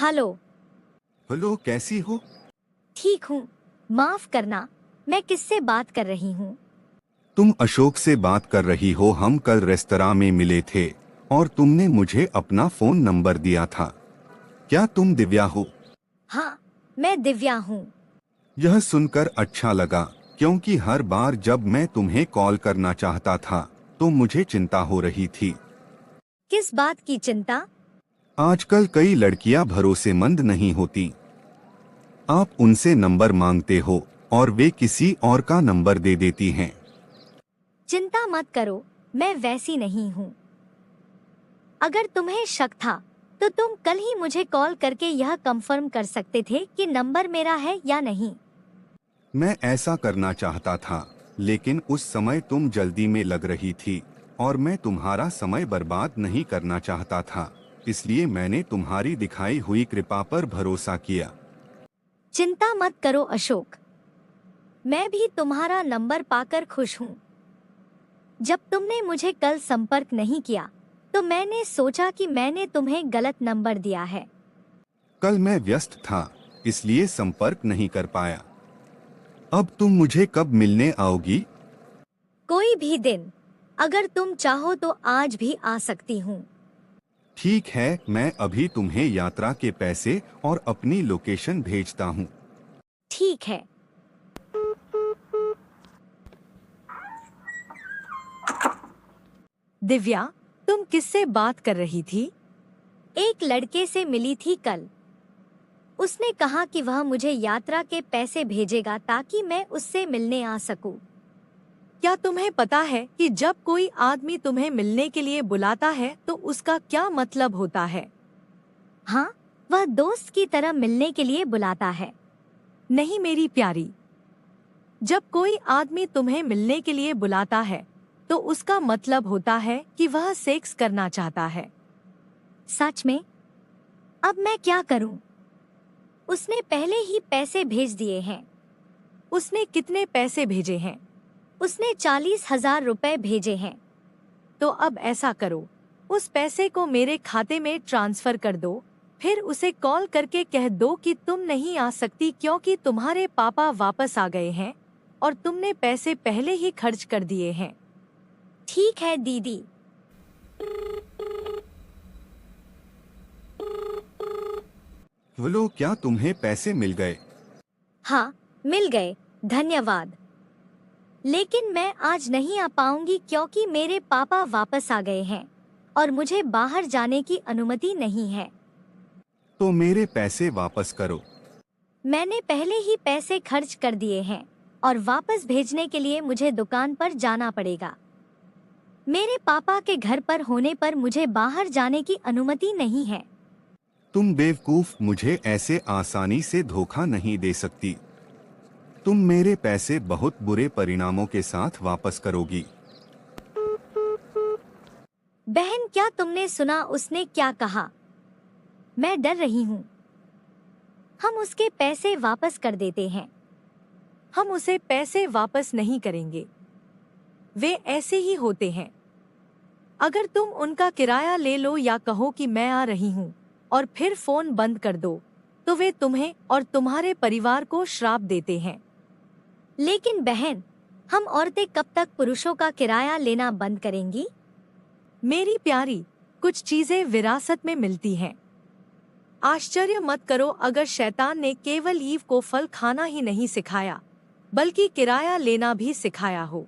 Hello. Hello, कैसी हो? ठीक हूँ। माफ करना, मैं किससे बात कर रही हूँ? तुम अशोक से बात कर रही हो। हम कल रेस्तरां में मिले थे और तुमने मुझे अपना फोन नंबर दिया था। क्या तुम दिव्या हो? हाँ, मैं दिव्या हूँ। यह सुनकर अच्छा लगा, क्योंकि हर बार जब मैं तुम्हें कॉल करना चाहता था तो मुझे चिंता हो रही थी। किस बात की चिंता? आजकल कई लड़कियां भरोसेमंद नहीं होती। आप उनसे नंबर मांगते हो और वे किसी और का नंबर दे देती हैं। चिंता मत करो, मैं वैसी नहीं हूँ। अगर तुम्हें शक था तो तुम कल ही मुझे कॉल करके यह कंफर्म कर सकते थे कि नंबर मेरा है या नहीं। मैं ऐसा करना चाहता था, लेकिन उस समय तुम जल्दी में लग रही थी और मैं तुम्हारा समय बर्बाद नहीं करना चाहता था। इसलिए मैंने तुम्हारी दिखाई हुई कृपा पर भरोसा किया। चिंता मत करो अशोक, मैं भी तुम्हारा नंबर पाकर खुश हूँ। जब तुमने मुझे कल संपर्क नहीं किया तो मैंने सोचा कि मैंने तुम्हें गलत नंबर दिया है। कल मैं व्यस्त था, इसलिए संपर्क नहीं कर पाया। अब तुम मुझे कब मिलने आओगी? कोई भी दिन, अगर तुम चाहो तो आज भी आ सकती हूँ। ठीक है, मैं अभी तुम्हें यात्रा के पैसे और अपनी लोकेशन भेजता हूँ। ठीक है। दिव्या, तुम किससे बात कर रही थी? एक लड़के से मिली थी कल। उसने कहा कि वह मुझे यात्रा के पैसे भेजेगा ताकि मैं उससे मिलने आ सकूं। क्या तुम्हें पता है कि जब कोई आदमी तुम्हें मिलने के लिए बुलाता है तो उसका क्या मतलब होता है? हाँ, वह दोस्त की तरह मिलने के लिए बुलाता है। नहीं मेरी प्यारी, जब कोई आदमी तुम्हें मिलने के लिए बुलाता है तो उसका मतलब होता है कि वह सेक्स करना चाहता है। सच में? अब मैं क्या करूं? उसने पहले ही पैसे भेज दिए हैं। उसने कितने पैसे भेजे हैं? उसने 40,000 रुपए भेजे हैं। तो अब ऐसा करो, उस पैसे को मेरे खाते में ट्रांसफर कर दो। फिर उसे कॉल करके कह दो कि तुम नहीं आ सकती क्योंकि तुम्हारे पापा वापस आ गए हैं और तुमने पैसे पहले ही खर्च कर दिए हैं। ठीक है दीदी। बोलो, क्या तुम्हें पैसे मिल गए? हाँ, मिल गए, धन्यवाद। लेकिन मैं आज नहीं आ पाऊंगी क्योंकि मेरे पापा वापस आ गए हैं और मुझे बाहर जाने की अनुमति नहीं है। तो मेरे पैसे वापस करो। मैंने पहले ही पैसे खर्च कर दिए हैं और वापस भेजने के लिए मुझे दुकान पर जाना पड़ेगा। मेरे पापा के घर पर होने पर मुझे बाहर जाने की अनुमति नहीं है। तुम बेवकूफ, मुझे ऐसे आसानी से धोखा नहीं दे सकती। तुम मेरे पैसे बहुत बुरे परिणामों के साथ वापस करोगी। बहन, क्या तुमने सुना उसने क्या कहा? मैं डर रही हूँ। हम उसके पैसे वापस कर देते हैं। हम उसे पैसे वापस नहीं करेंगे, वे ऐसे ही होते हैं। अगर तुम उनका किराया ले लो या कहो कि मैं आ रही हूँ और फिर फोन बंद कर दो तो वे तुम्हें और तुम्हारे परिवार को श्राप देते हैं। लेकिन बहन, हम औरतें कब तक पुरुषों का किराया लेना बंद करेंगी? मेरी प्यारी, कुछ चीजें विरासत में मिलती हैं। आश्चर्य मत करो अगर शैतान ने केवल ईव को फल खाना ही नहीं सिखाया, बल्कि किराया लेना भी सिखाया हो।